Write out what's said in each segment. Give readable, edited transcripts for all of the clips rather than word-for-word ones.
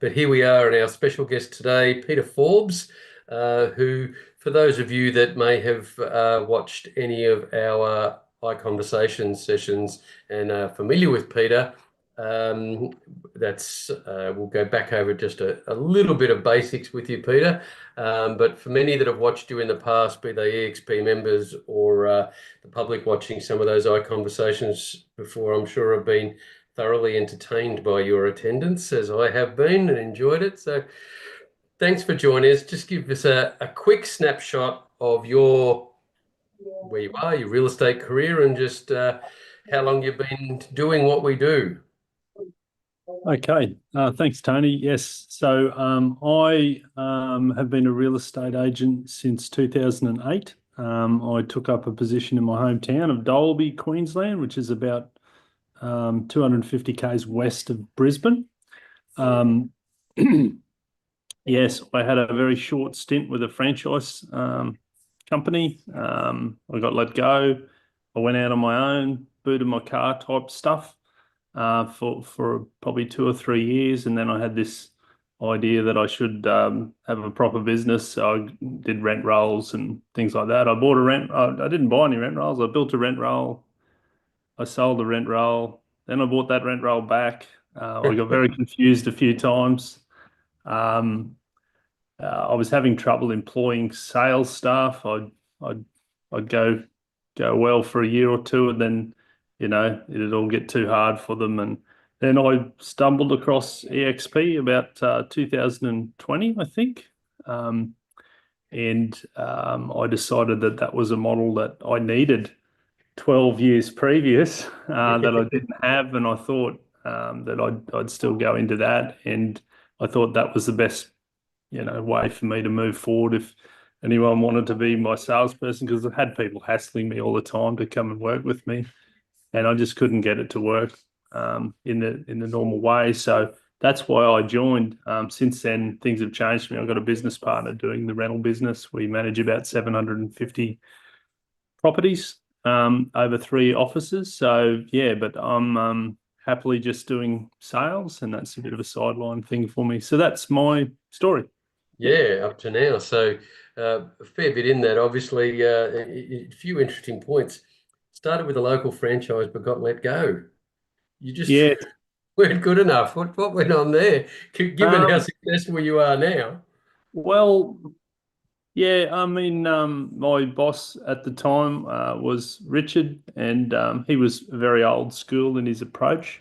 But here we are, and our special guest today, Peter Forbes, who, for those of you that may have watched any of our iConversation sessions and are familiar with Peter, um, we'll go back over just a little bit of basics with you, Peter. But for many that have watched you in the past, be they eXp members or the public watching some of those iConversations before, I'm sure have been thoroughly entertained by your attendance, as I have been, and enjoyed it. So thanks for joining us. Just give us a quick snapshot of where you are, your real estate career, and just how long you've been doing what we do. Okay, thanks, Tony. Yes, so I have been a real estate agent since 2008. I took up a position in my hometown of Dalby, Queensland, which is about 250 k's west of Brisbane. Yes, I had a very short stint with a franchise company. I got let go. I went out on my own, booted my car type stuff for probably 2 or 3 years, and then I had this idea that I should have a proper business. So I did rent rolls and things like that. I bought a rent. I didn't buy any rent rolls. I built a rent roll. I sold the rent roll. Then I bought that rent roll back. I got very confused a few times. Um, I was having trouble employing sales staff. I'd, I'd go well for a year or two, and then it'd all get too hard for them. And then I stumbled across eXp about 2020, I think, and I decided that that was a model that I needed 12 years previous that I didn't have, and I thought that I'd still go into that, and I thought that was the best way for me to move forward if anyone wanted to be my salesperson, because I had people hassling me all the time to come and work with me, and I just couldn't get it to work in the normal way. So that's why I joined. Since then, things have changed for me. I've got a business partner doing the rental business. We manage about 750 properties over 3 offices. So yeah, but I'm happily just doing sales, and that's a bit of a sideline thing for me. So that's my story. Yeah, up to now. So a fair bit in that. Obviously, a few interesting points. Started with a local franchise, but got let go. You just Yeah. weren't good enough. What went on there? Given how Um, successful you are now. well, yeah, I mean, my boss at the time was Richard, and he was very old school in his approach.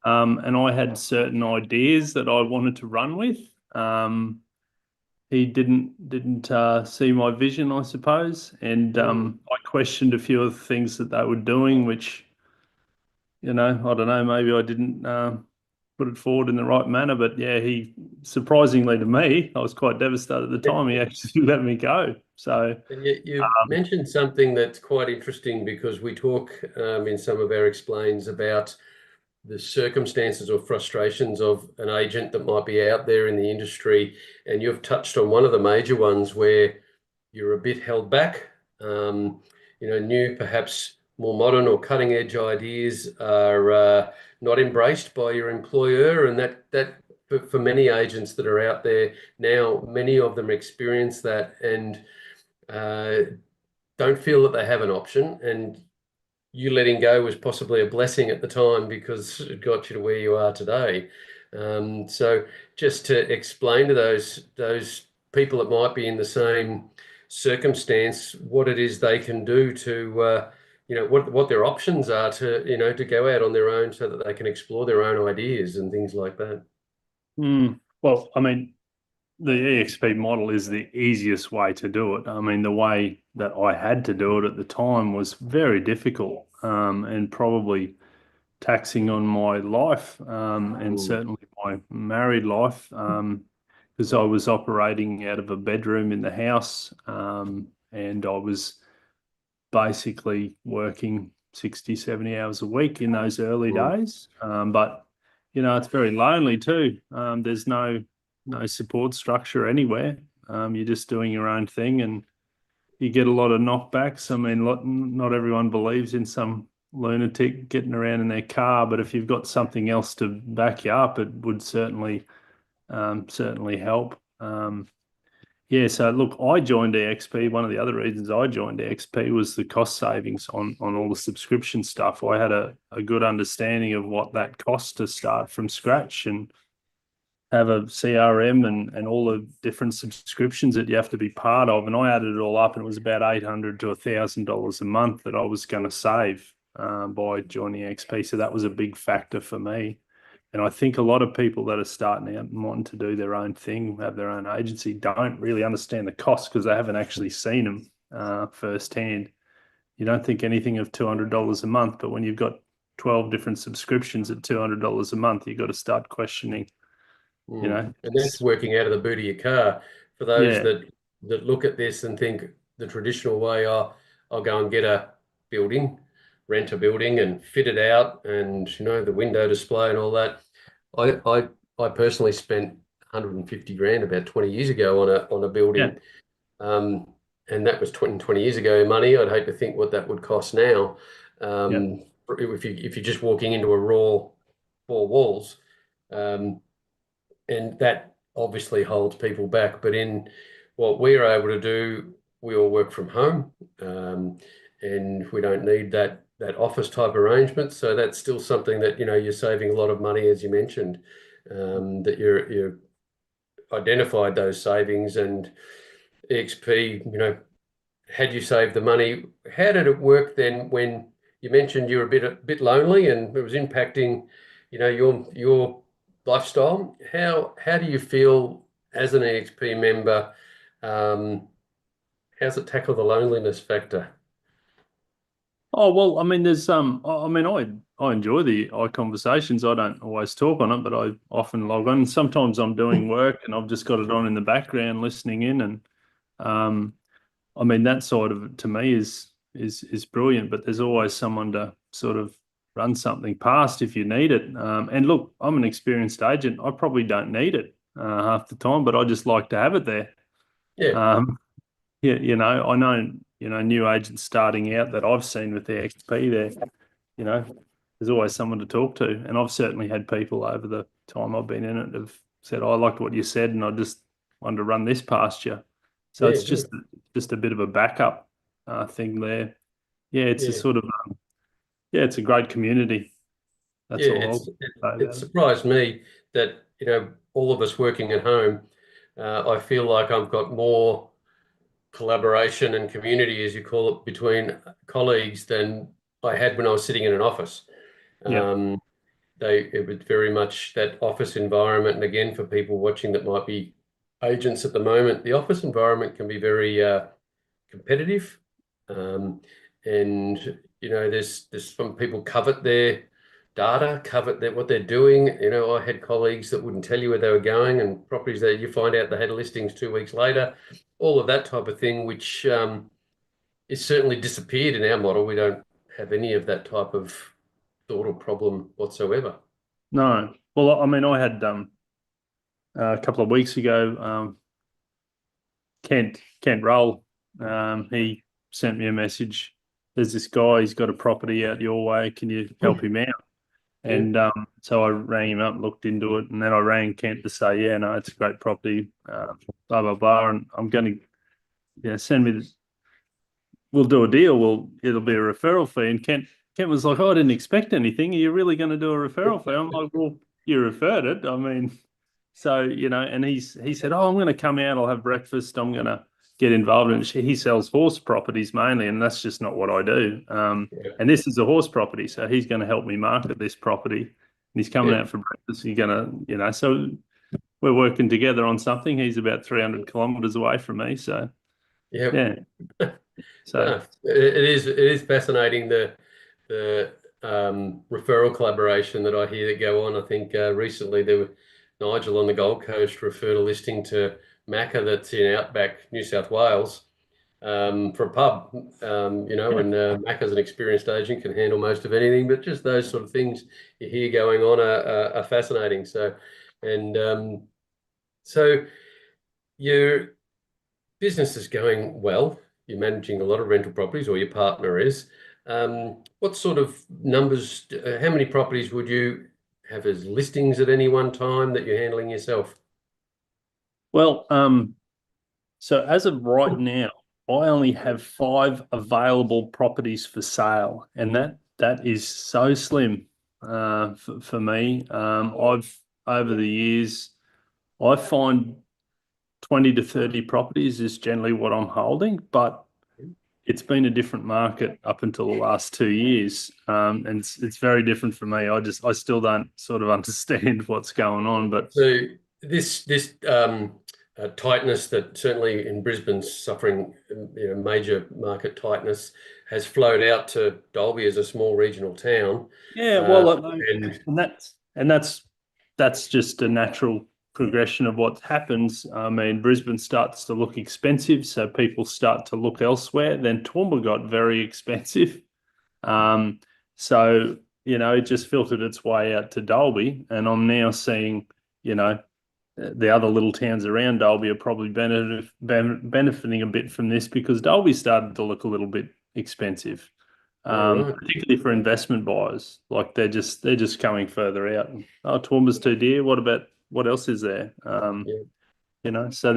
And I had certain ideas that I wanted to run with. He didn't see my vision, I suppose, and I questioned a few of the things that they were doing, which, I don't know, maybe I didn't put it forward in the right manner. But yeah, he, surprisingly to me, I was quite devastated at the time. He actually let me go. So And yet you mentioned something that's quite interesting, because we talk in some of our explains about the circumstances or frustrations of an agent that might be out there in the industry. And you've touched on one of the major ones where you're a bit held back. New, perhaps more modern or cutting edge ideas are not embraced by your employer. And that for many agents that are out there now, many of them experience that and don't feel that they have an option. And you letting go was possibly a blessing at the time, because it got you to where you are today. So just to explain to those people that might be in the same circumstance, what it is they can do to, what their options are to go out on their own, so that they can explore their own ideas and things like that. well, I mean, the eXp model is the easiest way to do it. I mean, the way that I had to do it at the time was very difficult, and probably taxing on my life, and certainly my married life, because I was operating out of a bedroom in the house, and I was basically working 60, 70 hours a week in those early Mm. days. But it's very lonely too. There's no support structure anywhere. You're just doing your own thing, and you get a lot of knockbacks. I mean, not everyone believes in some lunatic getting around in their car, but if you've got something else to back you up, it would certainly certainly help. Yeah, so look, I joined eXp. One of the other reasons I joined eXp was the cost savings on all the subscription stuff. I had a good understanding of what that costs to start from scratch and have a CRM and all the different subscriptions that you have to be part of. And I added it all up, and it was about $800 to $1,000 a month that I was going to save by joining eXp. So that was a big factor for me. And I think a lot of people that are starting out and wanting to do their own thing, have their own agency, don't really understand the costs because they haven't actually seen them firsthand. You don't think anything of $200 a month, but when you've got 12 different subscriptions at $200 a month, you've got to start questioning, you know. And that's working out of the boot of your car. For those Yeah, that look at this and think the traditional way, oh, I'll go and get a building, rent a building and fit it out, and the window display and all that. I personally spent 150 grand about 20 years ago on a yeah, building. And that was 20 years ago money. I'd hate to think what that would cost now. yeah. If you're just walking into a raw four walls. And that obviously holds people back. But in what we are able to do, we all work from home, and we don't need that office type arrangement. So that's still something that you're saving a lot of money, as you mentioned, that you're identified those savings. And EXP, had you saved the money, how did it work then when you mentioned you were a bit lonely and it was impacting, your lifestyle? How do you feel as an EXP member? Um, how's it tackle the loneliness factor? Oh well, I mean, there's I mean, I enjoy the conversations. I don't always talk on it, but I often log on. Sometimes I'm doing work and I've just got it on in the background, listening in, and um, I mean, that side of it to me is brilliant. But there's always someone to sort of run something past if you need it. And look, I'm an experienced agent. I probably don't need it half the time, but I just like to have it there. Yeah, Um, yeah, I know, new agents starting out that I've seen with their XP there, you know, there's always someone to talk to. And I've certainly had people over the time I've been in it have said, "Oh, I liked what you said and I just wanted to run this past you." So yeah, it's good. just a bit of a backup thing there. Yeah, it's a Yeah, sort of yeah, it's a great community. yeah. That's all It's I'll say it about it. surprised me that all of us working at home. I feel like I've got more collaboration and community, as you call it, between colleagues than I had when I was sitting in an office. Yeah, Um, it was very much that office environment. And again, for people watching that might be agents at the moment, the office environment can be very competitive. Um, and there's some people covet their data, covet what they're doing. I had colleagues that wouldn't tell you where they were going, and properties that you find out they had listings 2 weeks later, all of that type of thing, which is certainly disappeared in our model. We don't have any of that type of thought or problem whatsoever. no. Well, I mean, I had a couple of weeks ago, Kent Roll. He sent me a message. There's this guy. He's got a property out your way. Can you help him out? Yeah, And so I rang him up, looked into it, and then I rang Kent to say, yeah, no, it's a great property. Blah blah blah. And I'm going to send me this. We'll do a deal. It'll be a referral fee. And Kent was like, oh, I didn't expect anything. Are you really going to do a referral fee? I'm like, well, you referred it. I mean, so, and he said, "Oh, I'm going to come out. I'll have breakfast. I'm going to get involved." And he sells horse properties mainly, and that's just not what I do. yeah, And this is a horse property, so he's going to help me market this property. And he's coming yeah, out for breakfast. You're going to, so we're working together on something. He's about 300 kilometers away from me, so yeah. yeah. So No, it is fascinating the referral collaboration that I hear that go on. I think recently there were Nigel on the Gold Coast referred a listing to Macca that's in outback New South Wales, for a pub. yeah, And Macca's an experienced agent, can handle most of anything, but just those sort of things you hear going on are fascinating. And so your business is going well. You're managing a lot of rental properties, or your partner is. What sort of numbers, how many properties would you have as listings at any one time that you're handling yourself? Well, so as of right now, I only have 5 available properties for sale, and that is so slim for me. I've over the years, I find 20 to 30 properties is generally what I'm holding, but it's been a different market up until the last 2 years, and it's very different for me. I still don't sort of understand what's going on, but So this tightness that certainly in Brisbane's suffering, major market tightness has flowed out to Dalby as a small regional town, yeah, uh, well, and and that's just a natural progression of what happens. I mean, Brisbane starts to look expensive, so people start to look elsewhere. Then Toowoomba got very expensive, um, so it just filtered its way out to Dalby, and I'm now seeing, you know, the other little towns around Dalby are probably benefiting a bit from this because Dalby started to look a little bit expensive, all right, particularly for investment buyers. Like they're just coming further out. Oh, Toowoomba's too dear. What else is there? yeah. So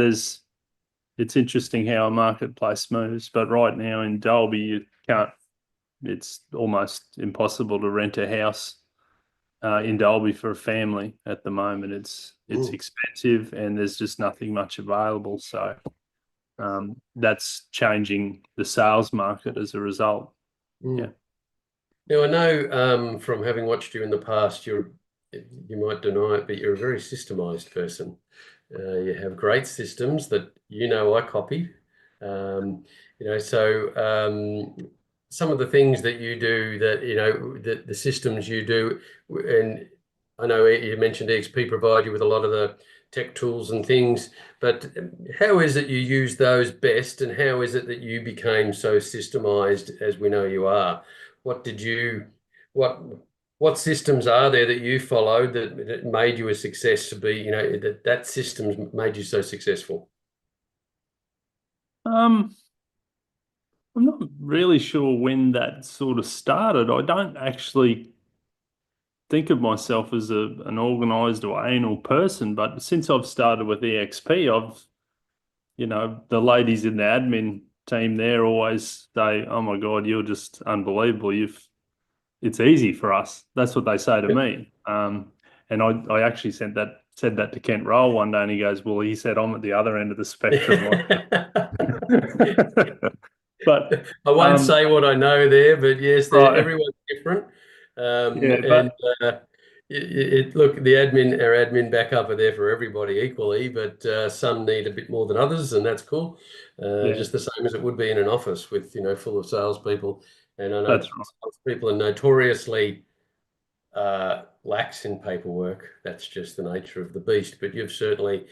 it's interesting how a marketplace moves. But right now in Dalby, you can't. It's almost impossible to rent a house in Dalby for a family at the moment. It's Mm, expensive and there's just nothing much available. So that's changing the sales market as a result. Yeah. mm. Now I know from having watched you in the past, you might deny it, but you're a very systemized person. You have great systems that I copy. Um, some of the things that you do that the systems you do, and I know you mentioned eXp provide you with a lot of the tech tools and things, but how is it you use those best, and how is it that you became so systemized as we know you are? What did you, what what systems are there that you followed that made you a success to be, that systems made you so successful? Um, I'm not really sure when that sort of started. I don't actually think of myself as an organized or anal person, but since I've started with eXp, the ladies in the admin team there always say, "Oh my God, you're just unbelievable. It's easy for us." That's what they say to Yep. me. And I actually said that to Kent Roll one day, and he goes, "Well," he said, "I'm at the other end of the spectrum." But I won't um, say what I know there, but yes, right, everyone's different. yeah, And look, our admin backup are there for everybody equally, but some need a bit more than others, and that's cool. yeah, Just the same as it would be in an office with, full of salespeople. And I know that's right. salespeople are notoriously lax in paperwork. That's just the nature of the beast. But you've certainly,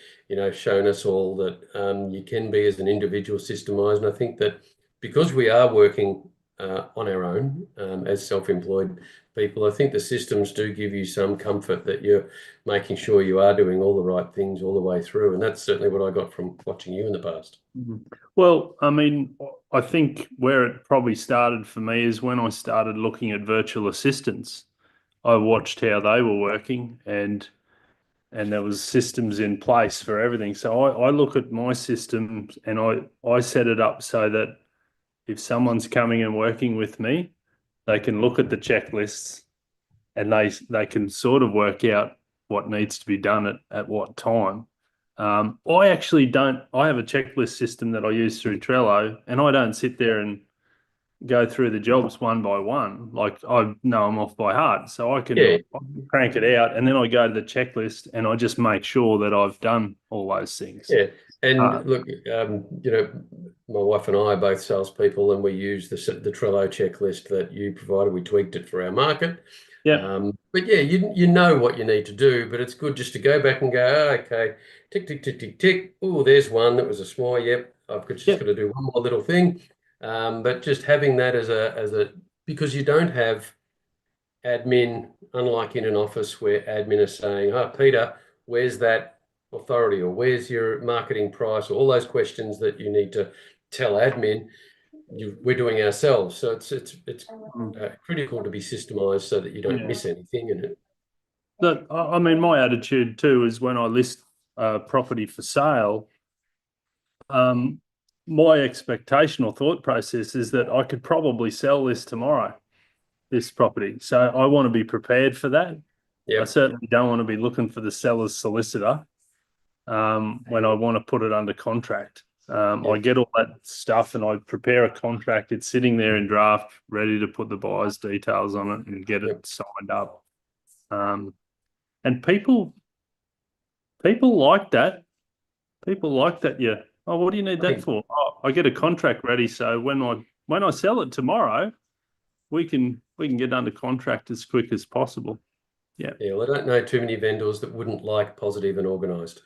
shown us all that you can be as an individual systemized. And I think that because we are working on our own as self-employed people, I think the systems do give you some comfort that you're making sure you are doing all the right things all the way through. And that's certainly what I got from watching you in the past. Mhm. Well, I mean, I think where it probably started for me is when I started looking at virtual assistants. I watched how they were working, and there was systems in place for everything. So I look at my system and I set it up so that if someone's coming and working with me, they can look at the checklists and they can sort of work out what needs to be done at what time. I actually don't. I have a checklist system that I use through Trello, and I don't sit there and go through the jobs one by one. Like I know I'm off by heart, so Yeah, I can crank it out, and then I go to the checklist and I just make sure that I've done all those things. yeah. Uh, And look, my wife and I are both salespeople, and we use the Trello checklist that you provided. We tweaked it for our market. yeah, But yeah, you know what you need to do, but it's good just to go back and go, "Oh, okay, tick, tick, tick, tick, tick. Oh, there's one that was a small. Yep, just got yep, to do one more little thing." But just having that as a because you don't have admin, unlike in an office where admin is saying, "Oh, Peter, where's that authority, or where's your marketing price?" Or all those questions that you need to tell admin, we're doing ourselves. So it's critical to be systemized so that you don't yeah. miss anything in it. I mean, my attitude too is when I list. a property for sale, my expectation or thought process is that I could probably sell this tomorrow, this property. So I want to be prepared for that. I certainly don't want to be looking for the seller's solicitor when I want to put it under contract. I get all that stuff and I prepare a contract. It's sitting there in draft, ready to put the buyer's details on it and get it signed up. And people like that. People like that. Yeah. Oh, what do you need that for? Oh, I get a contract ready, so when I sell it tomorrow, we can get under contract as quick as possible. Yeah. Yeah. Well, I don't know too many vendors that wouldn't like positive and organised.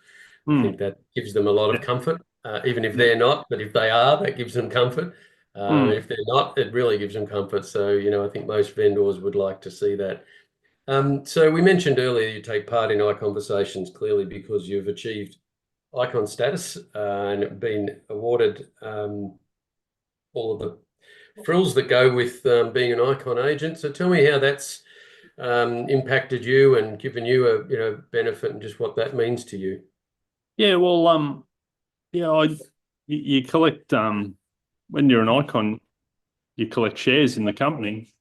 I think that gives them a lot of comfort, even if they're not. But if they are, that gives them comfort. If they're not, it really gives them comfort. So, I think most vendors would like to see that. So we mentioned earlier you take part in iConversations clearly because you've achieved icon status and been awarded all of the frills that go with being an icon agent. So tell me how that's impacted you and given you a benefit and just what that means to you. Yeah, well, you collect when you're an icon, you collect shares in the company.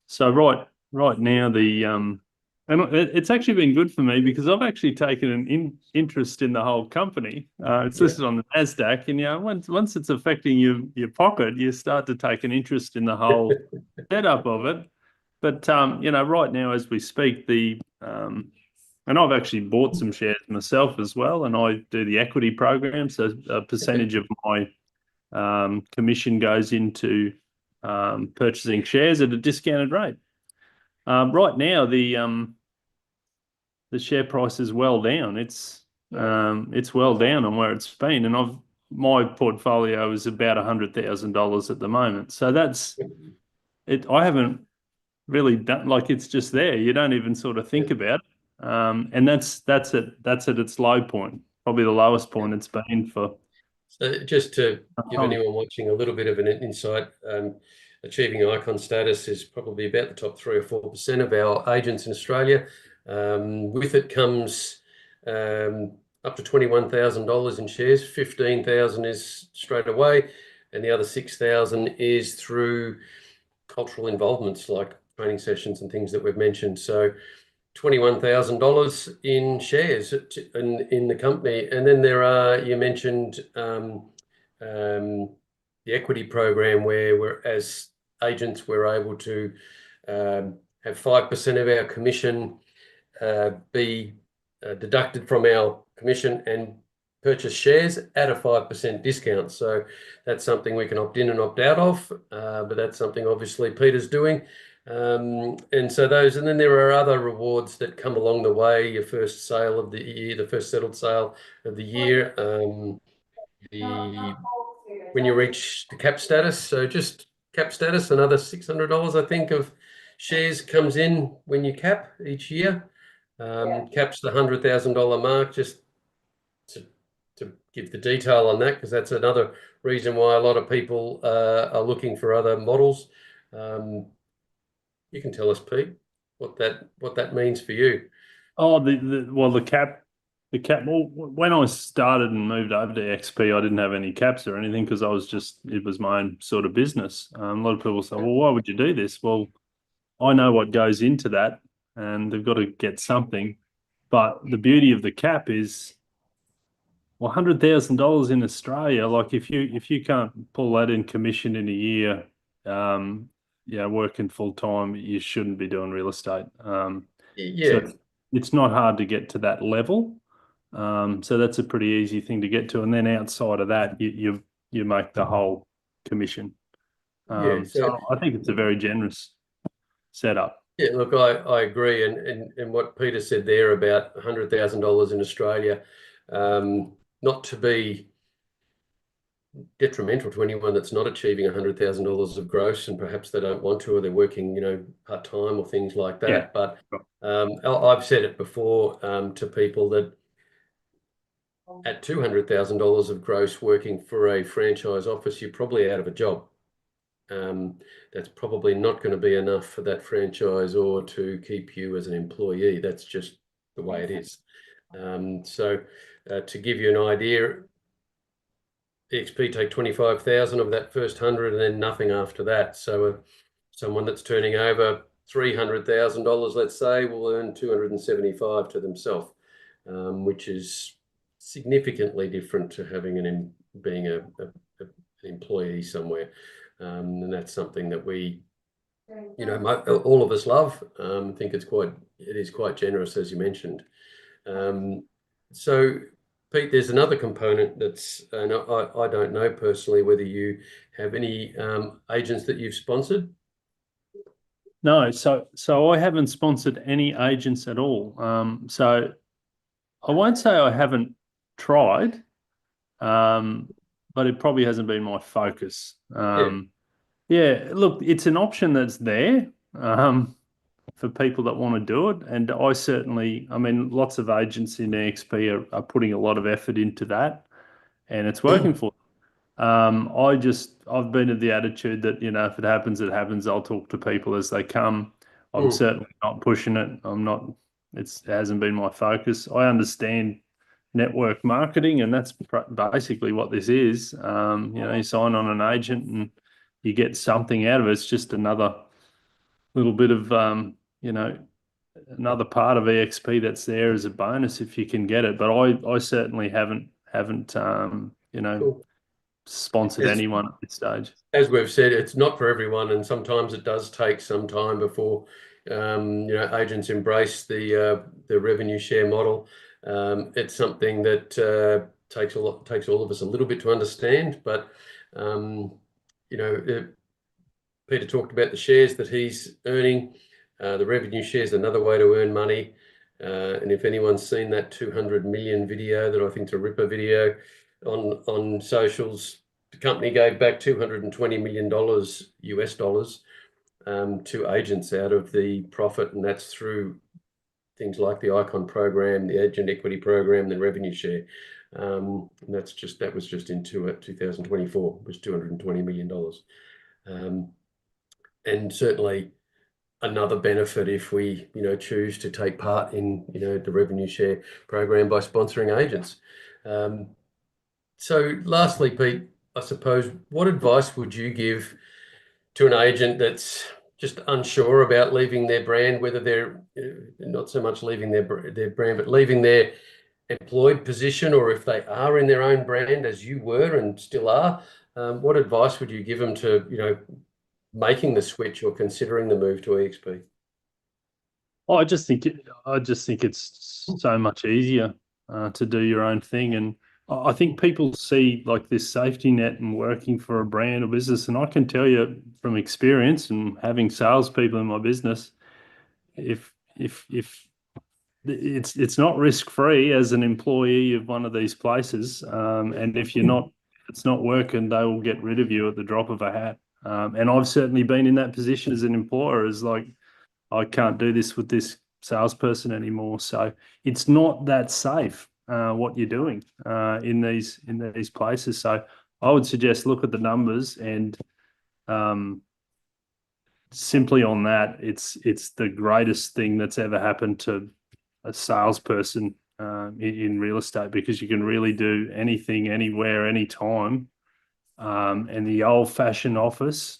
So right now and it's actually been good for me because I've actually taken an interest in the whole company. It's listed on the Nasdaq, and once it's affecting your pocket, you start to take an interest in the whole setup of it. But right now as we speak, and I've actually bought some shares myself as well, and I do the equity program. So a percentage of my commission goes into purchasing shares at a discounted rate. Right now, the share price is well down. It's well down on where it's been, and my portfolio is about $100,000 at the moment. So that's it. I haven't really done, like, it's just there. You don't even sort of think about it. And that's at its low point, probably the lowest point it's been for. So just to give anyone watching a little bit of an insight, achieving icon status is probably about the top 3 or 4% of our agents in Australia. With it comes up to $21,000 in shares. 15,000 is straight away, and the other 6,000 is through cultural involvements like training sessions and things that we've mentioned. So $21,000 in shares in the company. And then there are, you mentioned the equity program where as agents, we're able to have 5% of our commission be deducted from our commission and purchase shares at a 5% discount. So that's something we can opt in and opt out of, but that's something obviously Peter's doing. And then there are other rewards that come along the way. Your first sale of the year, the first settled sale of the year, when you reach the cap status. So just cap status, another $600, I think, of shares comes in when you cap each year. Caps the $100,000 mark. Just to give the detail on that, because that's another reason why a lot of people are looking for other models. You can tell us, Pete, what that means for you. Oh, the cap. Well, when I started and moved over to eXp, I didn't have any caps or anything because it was my own sort of business. A lot of people say, well, why would you do this? Well, I know what goes into that, and they've got to get something. But the beauty of the cap is, well, $100,000 in Australia, like if you can't pull that in commission in a year, working full time, you shouldn't be doing real estate. So it's not hard to get to that level. So that's a pretty easy thing to get to, and then outside of that, you make the whole commission. So I think it's a very generous setup. Yeah, look, I agree, and what Peter said there about $100,000 in Australia, not to be detrimental to anyone that's not achieving $100,000 of gross, and perhaps they don't want to, or they're working, part time or things like that. Yeah. But I've said it before to people that at $200,000 of gross working for a franchise office, you're probably out of a job. That's probably not going to be enough for that franchisor to keep you as an employee. That's just the way it is. So to give you an idea, eXp take 25,000 of that first 100 and then nothing after that. So someone that's turning over $300,000, let's say, will earn 275 to themselves, which is significantly different to being an employee somewhere. And that's something that all of us love. I think it is quite generous, as you mentioned. So, Pete, there's another component and I don't know personally whether you have any agents that you've sponsored. No, so I haven't sponsored any agents at all. So I won't say I haven't tried, but it probably hasn't been my focus. Yeah, look, it's an option that's there for people that want to do it. And I mean, lots of agents in eXp are putting a lot of effort into that, and it's working for them. I've been of the attitude that, if it happens, it happens. I'll talk to people as they come. I'm certainly not pushing it. It hasn't been my focus. I understand network marketing, and that's basically what this is. You sign on an agent and you get something out of it. It's just another little bit of, another part of eXp that's there as a bonus if you can get it. But I certainly haven't Cool. sponsored anyone at this stage. As we've said, it's not for everyone, and sometimes it does take some time before agents embrace the revenue share model. It's something that takes all of us a little bit to understand, but Peter talked about the shares that he's earning. The revenue share is another way to earn money. And if anyone's seen that 200 million video that I think is a ripper video on socials, the company gave back $220 million US dollars to agents out of the profit, and that's through things like the Icon program, the Agent Equity program, the revenue share. And that was just into 2024, was $220 million. And certainly another benefit if we, choose to take part in, the revenue share program by sponsoring agents. So lastly, Pete, I suppose, what advice would you give to an agent that's just unsure about leaving their brand, whether they're not so much leaving their brand, but leaving their employed position, or if they are in their own brand, as you were and still are? What advice would you give them to, making the switch or considering the move to eXp? I just think it's so much easier to do your own thing, and I think people see like this safety net and working for a brand or business, and I can tell you from experience and having salespeople in my business, if it's not risk free as an employee of one of these places, and if it's not working, they will get rid of you at the drop of a hat. And I've certainly been in that position as an employer, as like, I can't do this with this salesperson anymore. So it's not that safe what you're doing in these places. So I would suggest look at the numbers, and simply on that, it's the greatest thing that's ever happened to a salesperson in real estate, because you can really do anything, anywhere, anytime. And the old-fashioned office,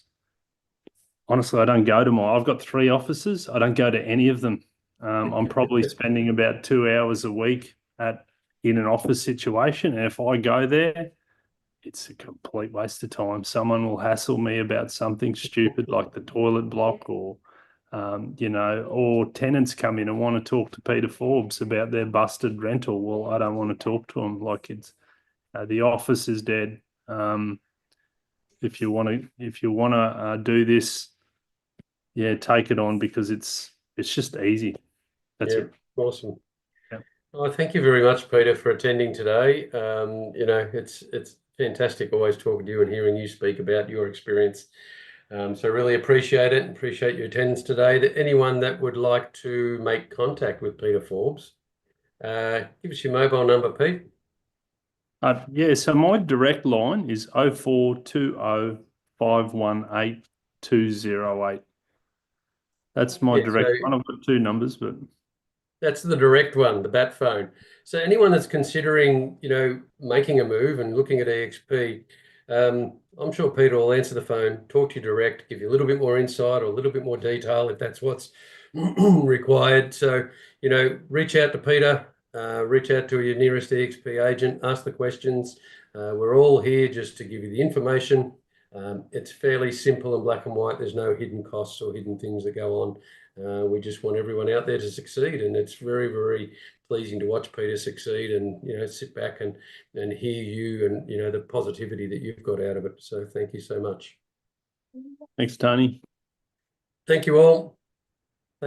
honestly, I've got 3 offices. I don't go to any of them. I'm probably spending about 2 hours a week in an office situation. And if I go there, it's a complete waste of time. Someone will hassle me about something stupid like the toilet block, or tenants come in and want to talk to Peter Forbes about their busted rental. Well, I don't want to talk to them. Like, it's the office is dead. If you want to do this, yeah, take it on, because it's just easy. That's it. Awesome. Yeah. Well, thank you very much, Peter, for attending today. It's fantastic always talking to you and hearing you speak about your experience. So really appreciate it and appreciate your attendance today. Anyone that would like to make contact with Peter Forbes, give us your mobile number, Pete. So my direct line is 0420 518 208. That's my direct one. I've got 2 numbers, but that's the direct one, the bat phone. So anyone that's considering, making a move and looking at eXp, I'm sure Peter will answer the phone, talk to you direct, give you a little bit more insight or a little bit more detail if that's what's required. So, reach out to Peter, reach out to your nearest eXp agent, ask the questions. We're all here just to give you the information. It's fairly simple and black and white. There's no hidden costs or hidden things that go on. We just want everyone out there to succeed, and it's very, very pleasing to watch Peter succeed and sit back and hear you and the positivity that you've got out of it. So thank you so much. Thanks, Tony. Thank you all.